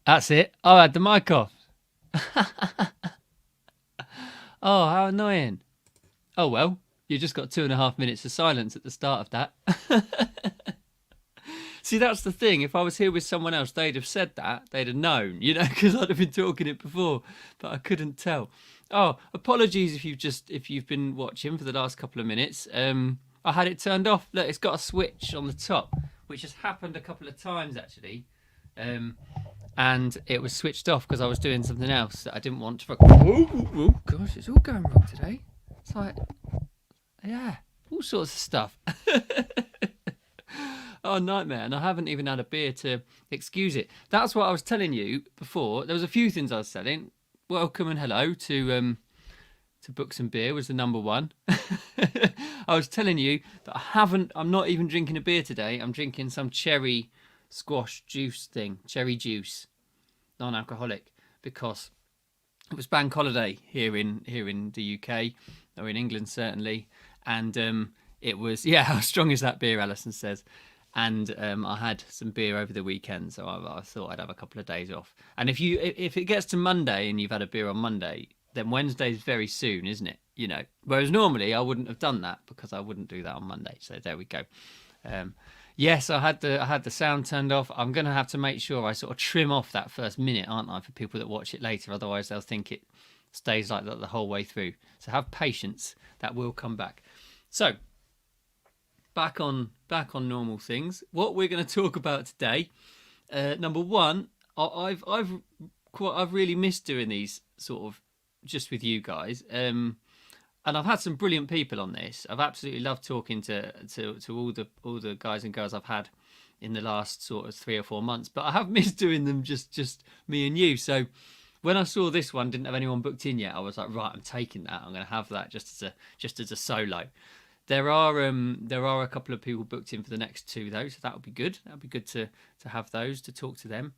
That's it. Oh, I had the mic off. Oh, how annoying. Oh, well, you just got 2.5 minutes of silence at the start of that. See, that's the thing. If I was here with someone else, they'd have said that. They'd have known, because I'd have been talking it before, but I couldn't tell. Oh, apologies if you've been watching for the last couple of minutes. I had it turned off. Look, it's got a switch on the top, which has happened a couple of times actually. And it was switched off because I was doing something else that I didn't want to. Oh, gosh, it's all going wrong today. It's like, yeah, all sorts of stuff. Oh, nightmare. And I haven't even had a beer to excuse it. That's what I was telling you before. There was a few things I was saying. Welcome and hello to Books and Beer was the number one. I was telling you that I'm not even drinking a beer today. I'm drinking some cherry squash juice thing, cherry juice, non-alcoholic, because it was bank holiday here in the UK, or in England certainly, and it was, yeah, how strong is that beer, Alison says. And I had some beer over the weekend, so I thought I'd have a couple of days off. And if it gets to Monday and you've had a beer on Monday, then Wednesday's very soon, isn't it? Whereas normally I wouldn't have done that because I wouldn't do that on Monday. So there we go. Yes, I had the sound turned off. I'm going to have to make sure I sort of trim off that first minute, aren't I, for people that watch it later? Otherwise, they'll think it stays like that the whole way through. So have patience. That will come back. So back on normal things. What we're going to talk about today. Number one, I've really missed doing these sort of just with you guys. And I've had some brilliant people on this. I've absolutely loved talking to all the guys and girls I've had in the last sort of 3 or 4 months. But I have missed doing them just me and you. So when I saw this one didn't have anyone booked in yet, I was like, right, I'm taking that. I'm going to have that just as a solo. There are a couple of people booked in for the next 2 though, so that would be good. That would be good to have those, to talk to them.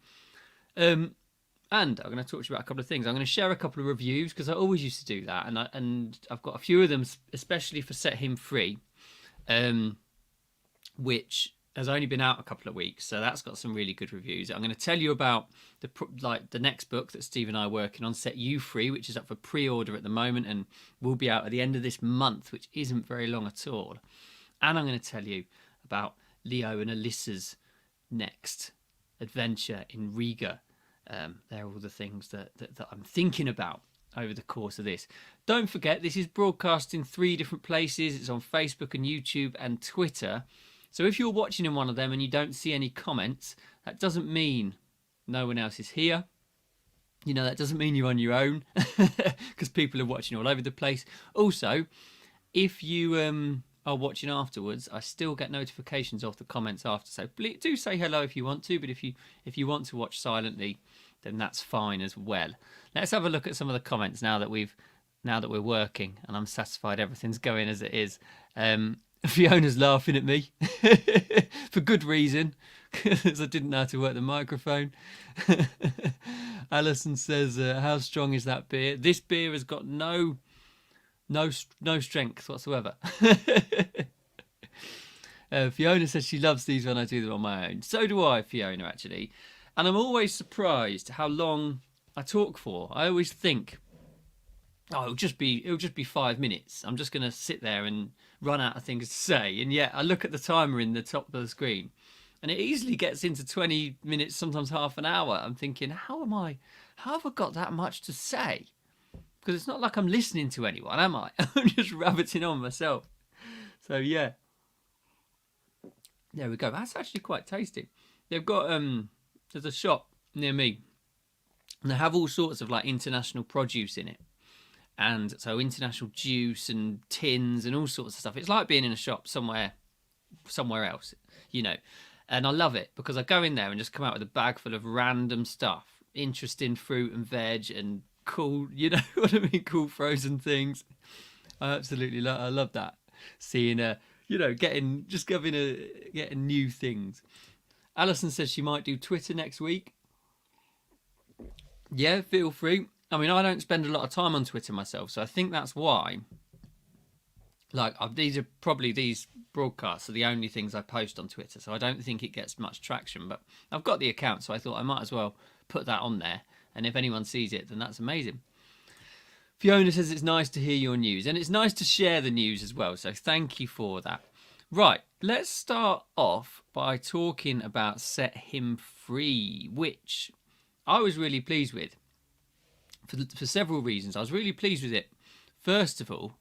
And I'm going to talk to you about a couple of things. I'm going to share a couple of reviews because I always used to do that, and I've got a few of them, especially for Set Him Free, which has only been out a couple of weeks, so that's got some really good reviews. I'm going to tell you about the next book that Steve and I are working on, Set You Free, which is up for pre-order at the moment and will be out at the end of this month, which isn't very long at all. And I'm going to tell you about Leo and Allissa's next adventure in Riga. They're all the things that I'm thinking about over the course of this. Don't forget, this is broadcast in 3 different places. It's on Facebook and YouTube and Twitter. So if you're watching in one of them and you don't see any comments, that doesn't mean no one else is here. That doesn't mean you're on your own because people are watching all over the place. Also, if you are watching afterwards, I still get notifications of the comments after. So please do say hello if you want to, but if you want to watch silently, then that's fine as well. Let's have a look at some of the comments now that we're working and I'm satisfied everything's going as it is. Fiona's laughing at me for good reason because I didn't know how to work the microphone. Alison says, how strong is that beer? This beer has got no strength whatsoever. Fiona says she loves these when I do them on my own. So do I, Fiona, actually. And I'm always surprised how long I talk for. I always think, it'll just be 5 minutes. I'm just going to sit there and run out of things to say. And yet I look at the timer in the top of the screen and it easily gets into 20 minutes, sometimes half an hour. I'm thinking, how have I got that much to say? Because it's not like I'm listening to anyone, am I? I'm just rabbiting on myself. So yeah, there we go. That's actually quite tasty. They've got there's a shop near me and they have all sorts of like international produce in it. And so international juice and tins and all sorts of stuff. It's like being in a shop somewhere else, And I love it because I go in there and just come out with a bag full of random stuff, interesting fruit and veg and cool, what I mean, cool frozen things. I absolutely love that. Seeing getting new things. Alison says she might do Twitter next week. Yeah, feel free. I mean, I don't spend a lot of time on Twitter myself, so I think that's why. These broadcasts are the only things I post on Twitter, so I don't think it gets much traction. But I've got the account, so I thought I might as well put that on there. And if anyone sees it, then that's amazing. Fiona says it's nice to hear your news, and it's nice to share the news as well. So thank you for that. Right, let's start off by talking about Set Him Free, which I was really pleased with for several reasons. I was really pleased with it. First of all,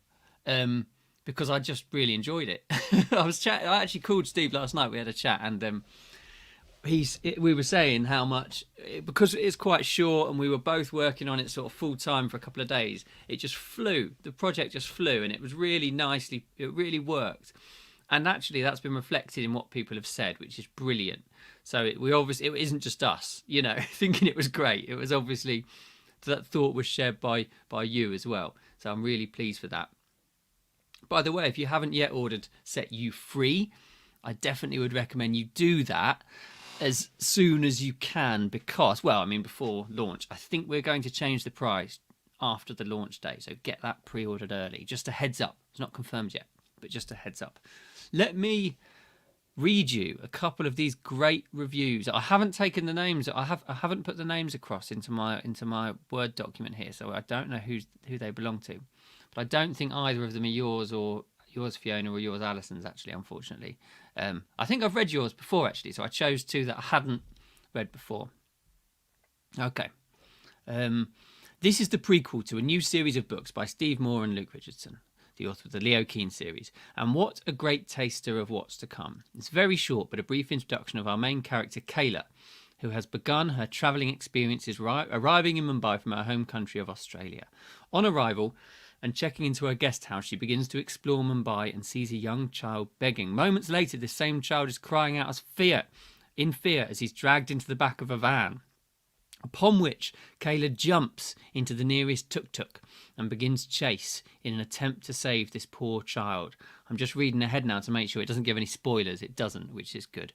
because I just really enjoyed it. I actually called Steve last night. We had a chat, and we were saying how much, because it's quite short and we were both working on it sort of full time for a couple of days, it just flew. The project just flew, and it was really nicely, it really worked. And actually that's been reflected in what people have said, which is brilliant. So it isn't just us, thinking it was great. It was obviously, that thought was shared by you as well. So I'm really pleased for that. By the way, if you haven't yet ordered Set You Free, I definitely would recommend you do that as soon as you can, because, before launch. I think we're going to change the price after the launch day, so get that pre-ordered early. Just a heads up. It's not confirmed yet, but just a heads up. Let me read you a couple of these great reviews. I haven't taken the names. I haven't put the names across into my Word document here, so I don't know who they belong to. But I don't think either of them are yours, or yours, Fiona, or yours, Alison's, actually, unfortunately. I think I've read yours before, actually, so I chose two that I hadn't read before. Okay. This is the prequel to a new series of books by Steve Moore and Luke Richardson, the author of the Leo Keen series. And what a great taster of what's to come. It's very short, but a brief introduction of our main character, Kayla, who has begun her travelling experiences arriving in Mumbai from her home country of Australia. On arrival, and checking into her guest house, she begins to explore Mumbai and sees a young child begging. Moments later, this same child is crying out in fear as he's dragged into the back of a van. Upon which, Kayla jumps into the nearest tuk-tuk and begins chase in an attempt to save this poor child. I'm just reading ahead now to make sure it doesn't give any spoilers. It doesn't, which is good.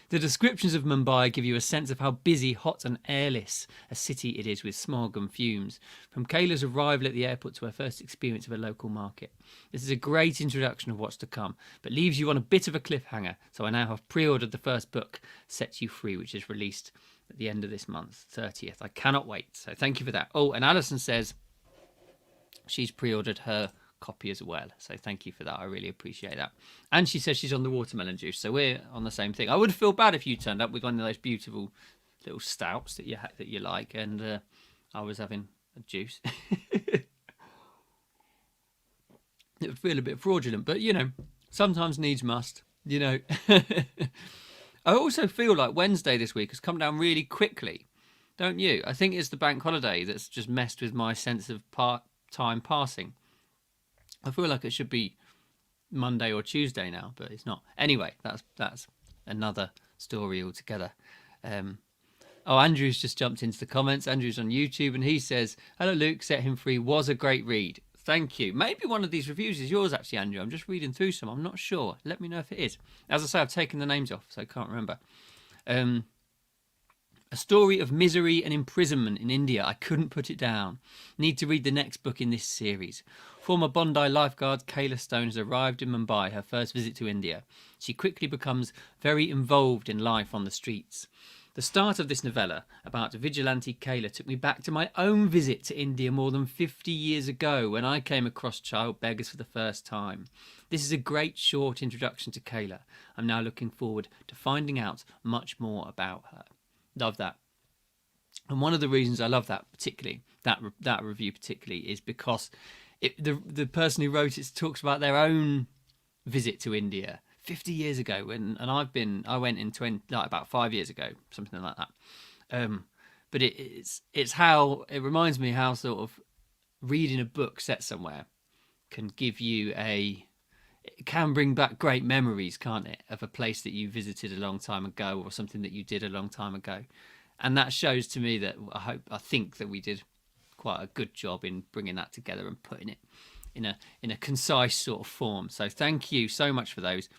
The descriptions of Mumbai give you a sense of how busy, hot and airless a city it is with smog and fumes. From Kayla's arrival at the airport to her first experience of a local market. This is a great introduction of what's to come, but leaves you on a bit of a cliffhanger. So I now have pre-ordered the first book, Set You Free, which is released at the end of this month, 30th. I cannot wait. So thank you for that. Oh, and Alison says she's pre-ordered her copy as well, so thank you for that. I really appreciate that. And she says she's on the watermelon juice, so we're on the same thing. I would feel bad if you turned up with one of those beautiful little stouts that you like, and I was having a juice. It would feel a bit fraudulent, but sometimes needs must. I also feel like Wednesday this week has come down really quickly, don't you? I think it's the bank holiday that's just messed with my sense of time passing. I feel like it should be Monday or Tuesday now, but it's not. Anyway, that's another story altogether. Andrew's just jumped into the comments. Andrew's on YouTube, and he says, "Hello, Luke. Set Him Free was a great read. Thank you." Maybe one of these reviews is yours, actually, Andrew. I'm just reading through some. I'm not sure. Let me know if it is. As I say, I've taken the names off, so I can't remember. A story of misery and imprisonment in India. I couldn't put it down. Need to read the next book in this series. Former Bondi lifeguard Kayla Stone has arrived in Mumbai, her first visit to India. She quickly becomes very involved in life on the streets. The start of this novella about vigilante Kayla took me back to my own visit to India more than 50 years ago when I came across child beggars for the first time. This is a great short introduction to Kayla. I'm now looking forward to finding out much more about her. Love that. And one of the reasons I love that particularly, that review particularly, is because the person who wrote it talks about their own visit to India 50 years ago, and I went in about 5 years ago, something like that. But it's how it reminds me how sort of reading a book set somewhere can give you it can bring back great memories, can't it, of a place that you visited a long time ago or something that you did a long time ago. And that shows to me that I think that we did quite a good job in bringing that together and putting it in a concise sort of form. So thank you so much for those.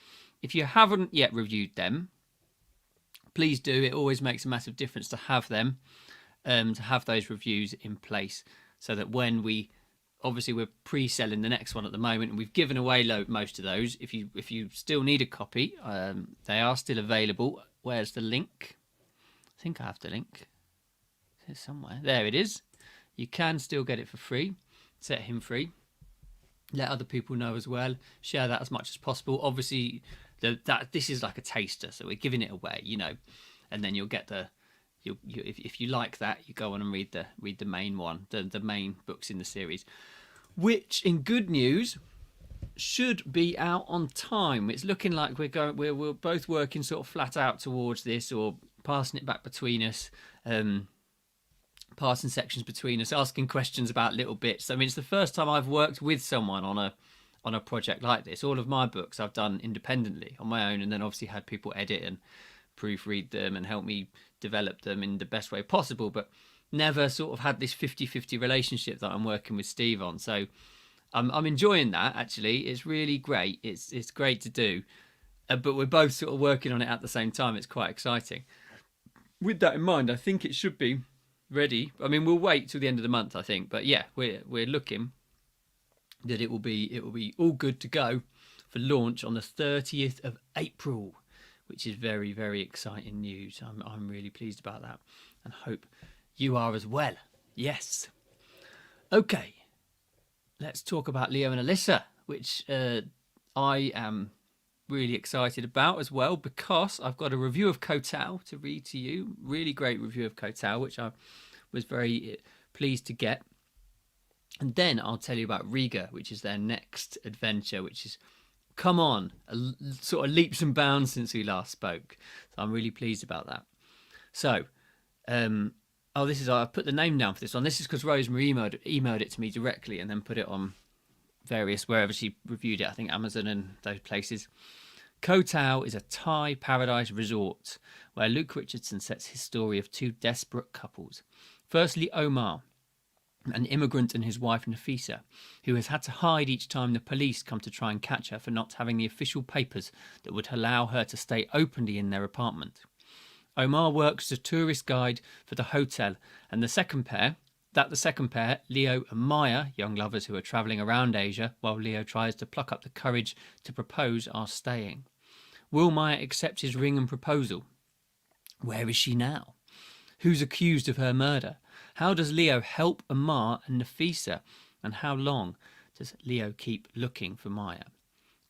If you haven't yet reviewed them, please do. It always makes a massive difference to have them, to have those reviews in place, so that when we're pre-selling the next one at the moment, and we've given away most of those. If you still need a copy, they are still available. Where's the link? I think I have the link. It's somewhere. There it is. You can still get it for free. Set him free. Let other people know as well. Share that as much as possible. Obviously, this is like a taster, so we're giving it away, and then you'll get if you like that, you go on and read the main one, the main books in the series, which in good news should be out on time. It's looking like we're both working sort of flat out towards this, or passing it back between us, passing sections between us, asking questions about little bits. I mean, it's the first time I've worked with someone on a project like this. All of my books I've done independently on my own, and then obviously had people edit and proofread them and help me develop them in the best way possible, but never sort of had this 50-50 relationship that I'm working with Steve on. So I'm enjoying that, actually. It's really great. It's great to do, but we're both sort of working on it at the same time. It's quite exciting. With that in mind, I think it should be ready. I mean, we'll wait till the end of the month, I think, but yeah, we're looking that it will be all good to go for launch on the 30th of April, which is very, very exciting news. I'm really pleased about that, and hope you are as well. Yes. Okay. Let's talk about Leo and Allissa, which I am really excited about as well, because I've got a review of Kotal to read to you. Really great review of Kotal, which I was very pleased to get. And then I'll tell you about Riga, which is their next adventure, which is, come on, sort of leaps and bounds since we last spoke. So I'm really pleased about that. So, I've put the name down for this one. This is because Rosemary emailed it to me directly and then put it on various, wherever she reviewed it, I think Amazon and those places. Kotal is a Thai paradise resort where Luke Richardson sets his story of two desperate couples. Firstly, Omar, an immigrant, and his wife Nafisa, who has had to hide each time the police come to try and catch her for not having the official papers that would allow her to stay openly in their apartment. Omar works as a tourist guide for the hotel, and the second pair, Leo and Maya, young lovers who are travelling around Asia while Leo tries to pluck up the courage to propose, are staying. Will Maya accept his ring and proposal? Where is she now? Who's accused of her murder? How does Leo help Omar and Nafisa? And how long does Leo keep looking for Maya?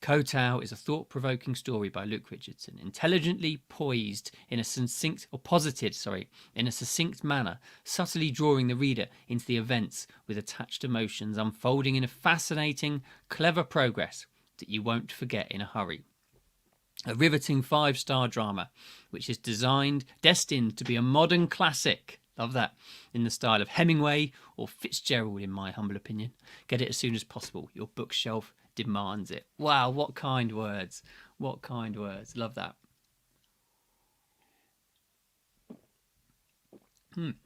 Kotal is a thought-provoking story by Luke Richardson, intelligently poised in a succinct manner, subtly drawing the reader into the events with attached emotions, unfolding in a fascinating, clever progress that you won't forget in a hurry. A riveting 5-star drama, which is destined to be a modern classic. Love that. In the style of Hemingway or Fitzgerald, in my humble opinion. Get it as soon as possible. Your bookshelf demands it. Wow, what kind words. What kind words. Love that.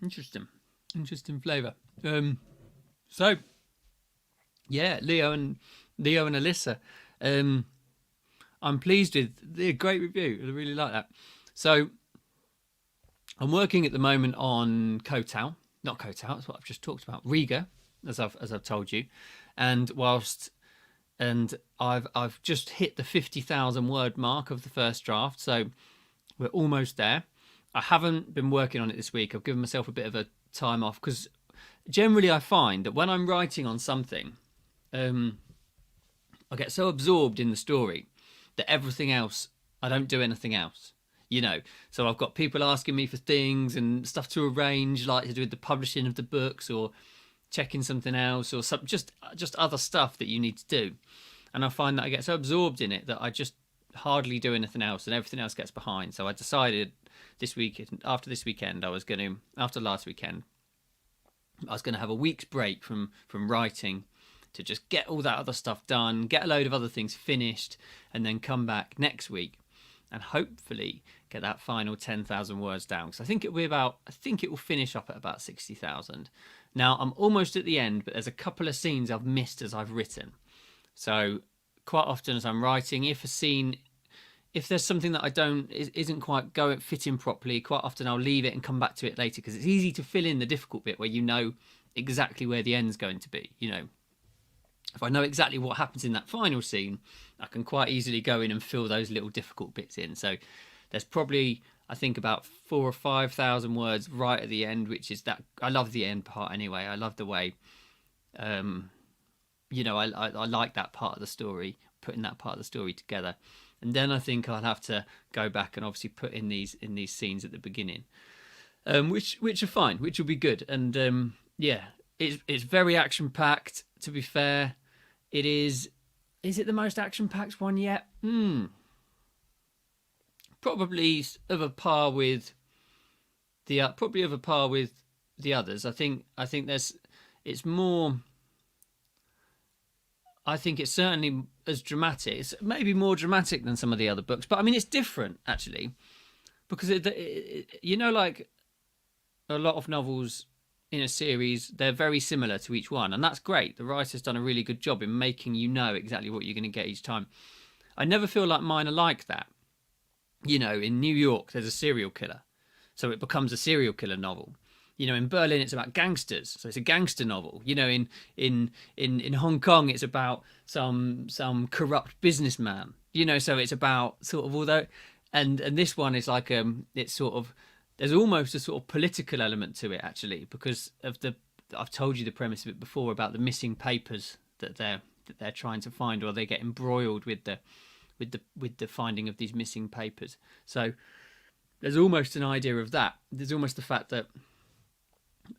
Interesting. Interesting flavour. So, yeah, Leo and Allissa. I'm pleased with the great review. I really like that. So, I'm working at the moment on Kotal. Not Kotal, that's what I've just talked about. Riga, as I've told you. And I've just hit the 50,000 word mark of the first draft, so we're almost there. I haven't been working on it this week. I've given myself a bit of a time off, because generally I find that when I'm writing on something, I get so absorbed in the story that everything else, I don't do anything else. So I've got people asking me for things and stuff to arrange, like to do with the publishing of the books or checking something else, or just other stuff that you need to do. And I find that I get so absorbed in it that I just hardly do anything else, and everything else gets behind. So I decided after last weekend, I was going to have a week's break from writing to just get all that other stuff done, get a load of other things finished, and then come back next week and hopefully get that final 10,000 words down. Because I think it will finish up at about 60,000. Now, I'm almost at the end, but there's a couple of scenes I've missed as I've written. So quite often as I'm writing, if there's something that isn't quite fitting properly, quite often I'll leave it and come back to it later, because it's easy to fill in the difficult bit where you know exactly where the end's going to be. If I know exactly what happens in that final scene, I can quite easily go in and fill those little difficult bits in. So there's probably I think about 4,000 or 5,000 words right at the end, which is that I love the end part anyway. I love the way, I like that part of the story, putting that part of the story together. And then I think I'll have to go back and obviously put in these scenes at the beginning, which are fine, which will be good. And it's very action packed. To be fair, it is. Is it the most action packed one yet? Probably of a par with the others. I think there's it's more. I think it's certainly as dramatic. It's maybe more dramatic than some of the other books, but I mean it's different actually, because like a lot of novels in a series, they're very similar to each one, and that's great. The writer's done a really good job in making you know exactly what you're going to get each time. I never feel like mine are like that. In New York, there's a serial killer, so it becomes a serial killer novel. In Berlin, it's about gangsters, so it's a gangster novel. In Hong Kong, it's about some corrupt businessman. So it's about sort of and this one is like it's sort of there's almost a sort of political element to it actually, because of I've told you the premise of it before about the missing papers that they're trying to find, or they get embroiled with the finding of these missing papers. So there's almost an idea of that. There's almost the fact that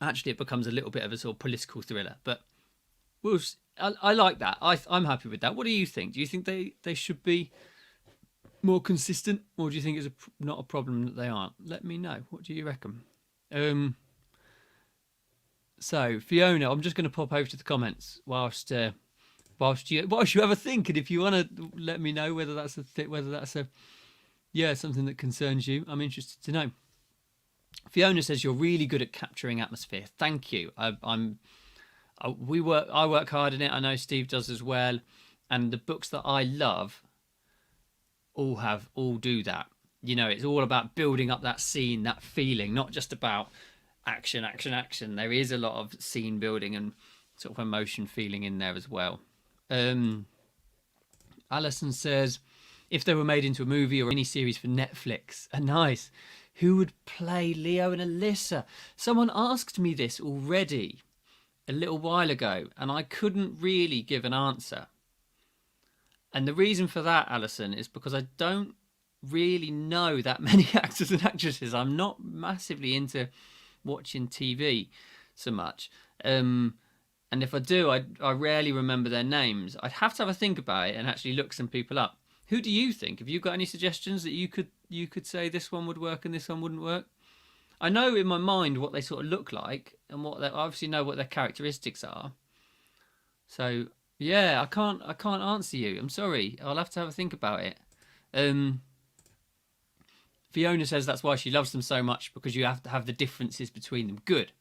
actually it becomes a little bit of a sort of political thriller, but I like that. I'm happy with that. What do you think? Do you think they should be more consistent, or do you think it's not a problem that they aren't? Let me know. What do you reckon? So Fiona, I'm just going to pop over to the comments whilst you have a think, and if you want to let me know whether that's something that concerns you, I'm interested to know. Fiona says you're really good at capturing atmosphere. Thank you. I work hard in it. I know Steve does as well. And the books that I love all do that. It's all about building up that scene, that feeling, not just about action. There is a lot of scene building and sort of emotion feeling in there as well. Alison says, if they were made into a movie or any series for Netflix, nice. Who would play Leo and Allissa? Someone asked me this already a little while ago, and I couldn't really give an answer. And the reason for that, Alison, is because I don't really know that many actors and actresses. I'm not massively into watching TV so much. And if I do, I rarely remember their names. I'd have to have a think about it and actually look some people up. Who do you think? Have you got any suggestions that you could say this one would work and this one wouldn't work? I know in my mind what they sort of look like, and I obviously know what their characteristics are. So yeah, I can't answer you. I'm sorry. I'll have to have a think about it. Fiona says that's why she loves them so much, because you have to have the differences between them. Good.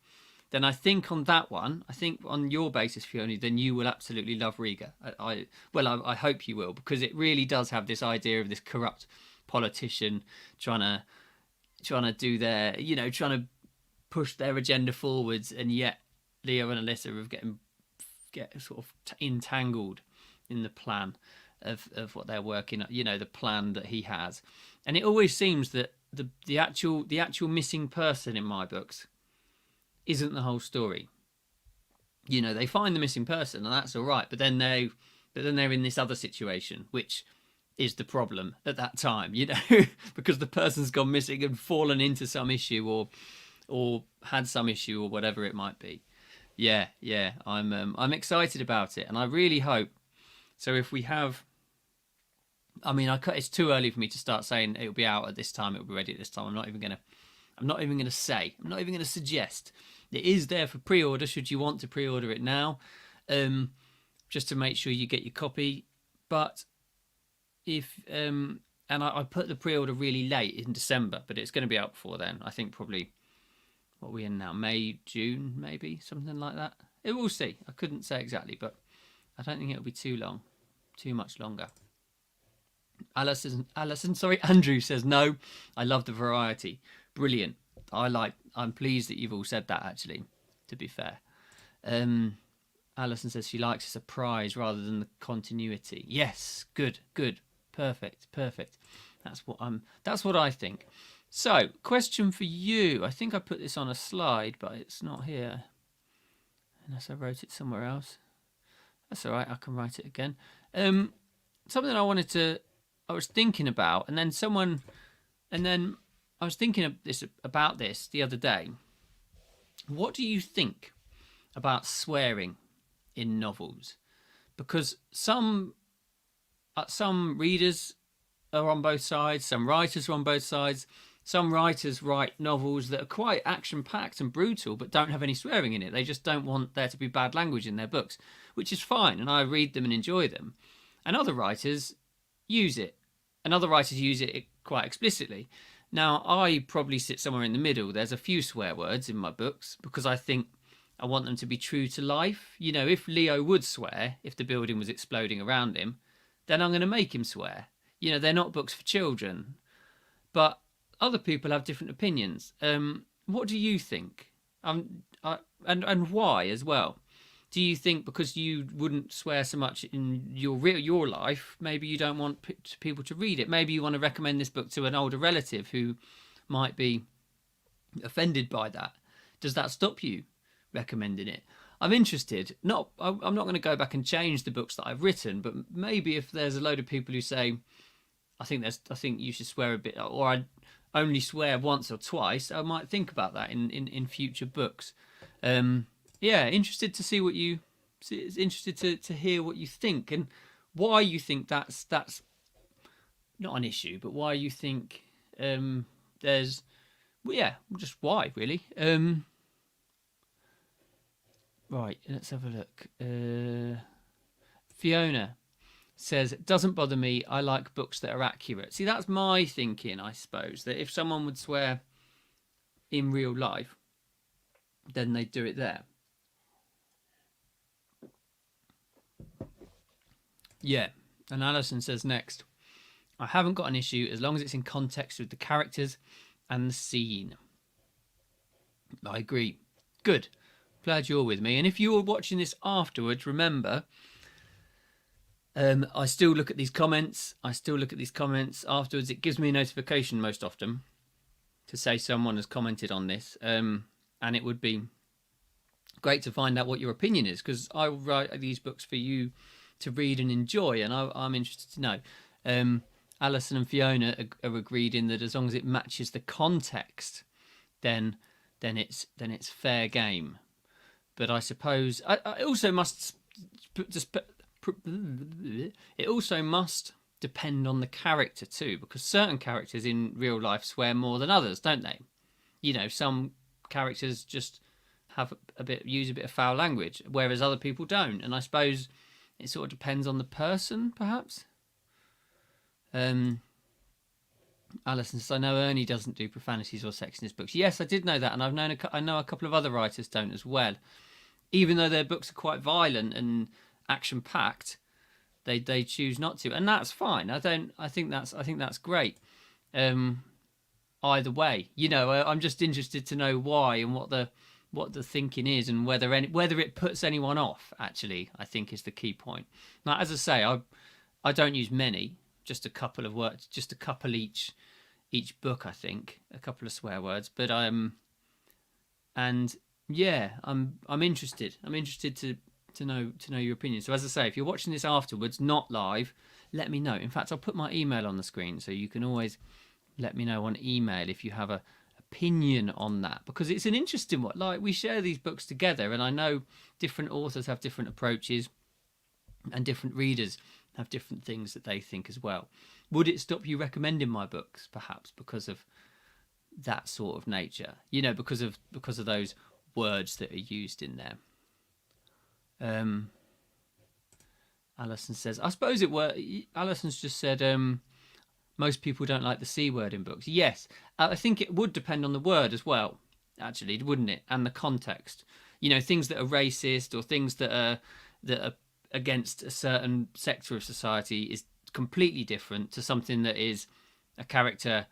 Then I think on that one, on your basis, Fiona, then you will absolutely love Riga. I hope you will, because it really does have this idea of this corrupt politician trying to do their, trying to push their agenda forwards, and yet Leo and Allissa get sort of entangled in the plan of what they're working on, the plan that he has. And it always seems that the actual missing person in my books isn't the whole story. They find the missing person and that's all right, but then they're in this other situation, which is the problem at that time, because the person's gone missing and fallen into some issue or had some issue or whatever it might be. Yeah, I'm excited about it, and I really hope. So if we have, it's too early for me to start saying it'll be out at this time, it'll be ready at this time. I'm not even gonna suggest. It is there for pre-order should you want to pre-order it now, just to make sure you get your copy. But if and I put the pre-order really late in December, but it's going to be out before then. I think probably, what are we in now? May, June, maybe something like that. We'll see. I couldn't say exactly, but I don't think it'll be too much longer. Andrew says no. I love the variety. Brilliant. I'm pleased that you've all said that, actually, to be fair. Alison says she likes a surprise rather than the continuity. Yes, good. Perfect. That's what I think. So, question for you. I think I put this on a slide, but it's not here. Unless I wrote it somewhere else. That's all right. I can write it again. Something I was thinking about, and then I was thinking about this the other day. What do you think about swearing in novels? Because some readers are on both sides, some writers are on both sides. Some writers write novels that are quite action-packed and brutal, but don't have any swearing in it. They just don't want there to be bad language in their books, which is fine, and I read them and enjoy them. And other writers use it, and other writers use it quite explicitly. Now, I probably sit somewhere in the middle. There's a few swear words in my books because I think I want them to be true to life. You know, if Leo would swear, if the building was exploding around him, then I'm going to make him swear. You know, they're not books for children. But other people have different opinions. What do you think? And why as well? Do you think because you wouldn't swear so much in your life, maybe you don't want people to read it? Maybe you want to recommend this book to an older relative who might be offended by that. Does that stop you recommending it? I'm interested. I'm not going to go back and change the books that I've written, but maybe if there's a load of people who say, I think you should swear a bit, or I only swear once or twice, I might think about that in future books. Yeah, interested to see what you. It's interested to hear what you think and why you think that's not an issue, but why you think there's. Well, yeah, just why really. Right, let's have a look. Fiona says, it doesn't bother me. I like books that are accurate. See, that's my thinking, I suppose, that if someone would swear in real life, then they'd do it there. Yeah, and Alison says next, I haven't got an issue as long as it's in context with the characters and the scene. I agree. Good. Glad you're with me. And if you were watching this afterwards, remember, I still look at these comments. Afterwards. It gives me a notification most often to say someone has commented on this. And it would be great to find out what your opinion is, because I write these books for you to read and enjoy, and I'm interested to know. Alison and Fiona are agreed in that as long as it matches the context, then it's fair game. But I suppose it also must depend on the character too, because certain characters in real life swear more than others, don't they? You know, some characters just use a bit of foul language, whereas other people don't. And I suppose it sort of depends on the person, perhaps. Alison says, I know Ernie doesn't do profanities or sex in his books. Yes, I did know that, and I know a couple of other writers don't as well. Even though their books are quite violent and action-packed, they choose not to, and that's fine. I think that's great. Either way, you know, I'm just interested to know why and what the thinking is, and whether it puts anyone off. Actually, I think is the key point. Now, as I say, I don't use many. Just a couple of words, just a couple each book. I think a couple of swear words, but and yeah, I'm interested. I'm interested to know your opinion. So as I say, if you're watching this afterwards, not live, let me know. In fact, I'll put my email on the screen, so you can always let me know on email if you have a opinion on that, because it's an interesting one. Like, we share these books together, and I know different authors have different approaches, and different readers have different things that they think as well. Would it stop you recommending my books, perhaps because of that sort of nature? You know, because of those words that are used in there. Alison says, I suppose Alison's just said, most people don't like the C word in books. Yes, I think it would depend on the word as well, actually, wouldn't it? And the context. You know, things that are racist or things that are against a certain sector of society is completely different to something that is a character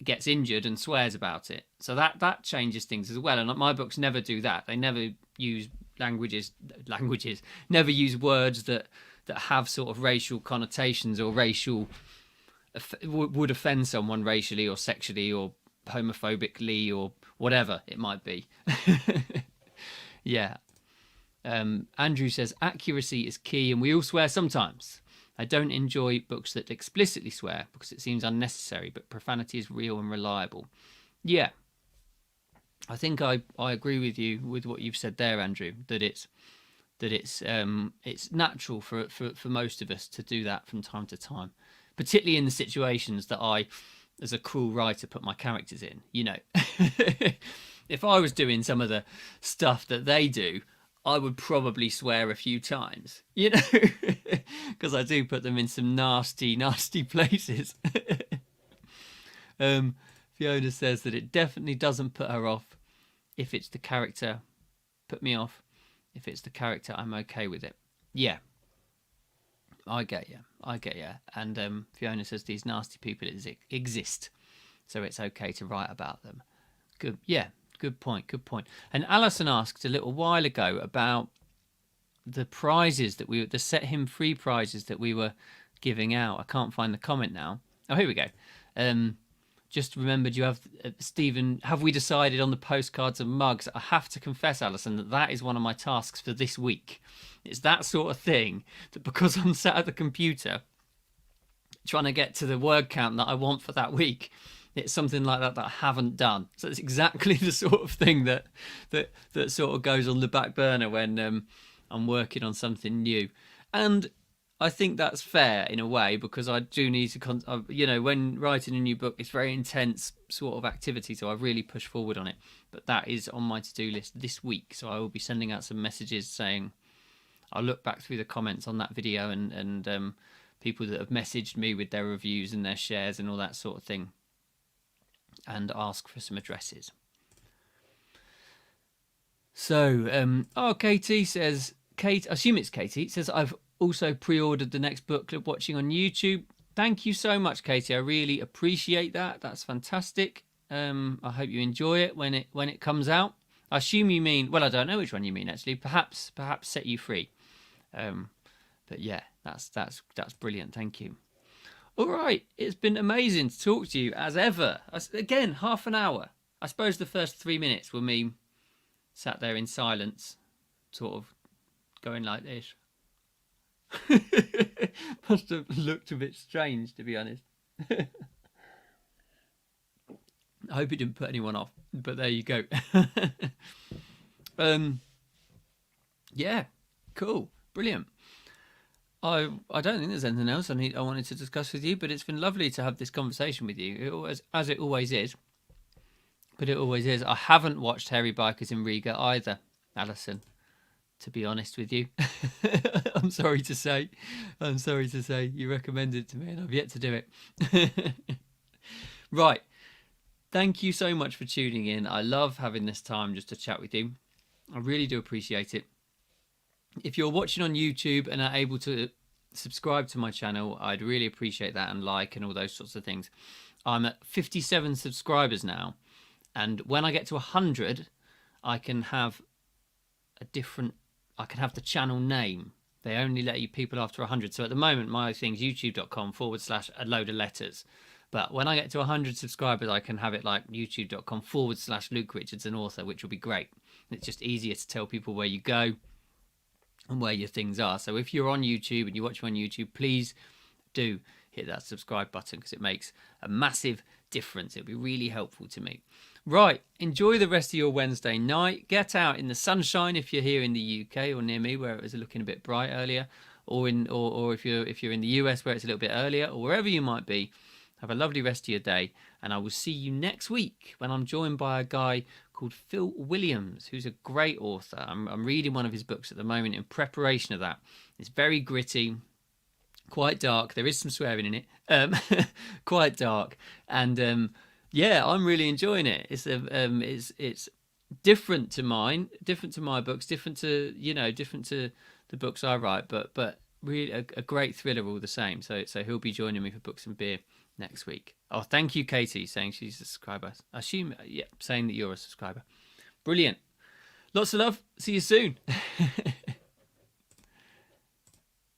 gets injured and swears about it. So that changes things as well. And my books never do that. They never use never use words that have sort of racial connotations or would offend someone racially or sexually or homophobically or whatever it might be. Yeah. Andrew says accuracy is key, and we all swear sometimes. I don't enjoy books that explicitly swear because it seems unnecessary, but profanity is real and reliable. Yeah, I think I agree with you with what you've said there, Andrew. That it's natural for most of us to do that from time to time, particularly in the situations that I, as a cruel writer, put my characters in. You know, if I was doing some of the stuff that they do, I would probably swear a few times, you know, because I do put them in some nasty, nasty places. Fiona says that it definitely doesn't put her off if it's the character. Put me off. If it's the character, I'm okay with it. Yeah. I get you. And Fiona says these nasty people exist, so it's okay to write about them. Good. Yeah. Good point. And Alison asked a little while ago about the prizes the Set Him Free prizes that we were giving out. I can't find the comment now. Oh, here we go. Just remembered you have, Stephen, have we decided on the postcards and mugs? I have to confess, Alison, that is one of my tasks for this week. It's that sort of thing that because I'm sat at the computer trying to get to the word count that I want for that week, it's something like that I haven't done. So it's exactly the sort of thing that sort of goes on the back burner when I'm working on something new. And I think that's fair in a way, because I do need to, when writing a new book, it's very intense sort of activity. So I really push forward on it. But that is on my to-do list this week. So I will be sending out some messages saying, I'll look back through the comments on that video and people that have messaged me with their reviews and their shares and all that sort of thing, and ask for some addresses. So, Katie says, I assume it's Katie, says, I've also pre-ordered the next book club watching on YouTube. Thank you so much, Katie. I really appreciate that. That's fantastic. I hope you enjoy it when it comes out. I assume you mean, well, I don't know which one you mean actually. Perhaps Set You Free. But yeah, that's brilliant. Thank you. All right, it's been amazing to talk to you as ever. Again, half an hour. I suppose the first 3 minutes were me sat there in silence, sort of going like this. Must have looked a bit strange, to be honest. I hope it didn't put anyone off, but there you go. Yeah, cool, brilliant. I don't think there's anything else I wanted to discuss with you, but it's been lovely to have this conversation with you, as it always is. But it always is. I haven't watched Hairy Bikers in Riga either, Alison, to be honest with you. I'm sorry to say. You recommended it to me and I've yet to do it. Right. Thank you so much for tuning in. I love having this time just to chat with you. I really do appreciate it. If you're watching on YouTube and are able to subscribe to my channel, I'd really appreciate that, and like and all those sorts of things. I'm at 57 subscribers now, and when I get to 100, I can have the channel name. They only let you people after 100. So at the moment, my thing's youtube.com/a load of letters. But when I get to 100 subscribers, I can have it like youtube.com/Luke Richardson author, which will be great. It's just easier to tell people where you go and where your things are. So if you're on YouTube and you watch me on YouTube, please do hit that subscribe button, because it makes a massive difference. It'll be really helpful to me. Right, enjoy the rest of your Wednesday night. Get out in the sunshine if you're here in the UK or near me where it was looking a bit bright earlier, or if you're in the US where it's a little bit earlier, or wherever you might be. Have a lovely rest of your day, and I will see you next week when I'm joined by a guy called Phil Williams, who's a great author. I'm reading one of his books at the moment in preparation of that. It's very gritty, quite dark. There is some swearing in it, quite dark, and yeah, I'm really enjoying it. It's different to mine, different to my books, different to the books I write, but really a great thriller all the same. So he'll be joining me for Books and Beer next week. Oh, thank you, Katie, saying she's a subscriber. I assume, yeah, saying that you're a subscriber. Brilliant. Lots of love. See you soon.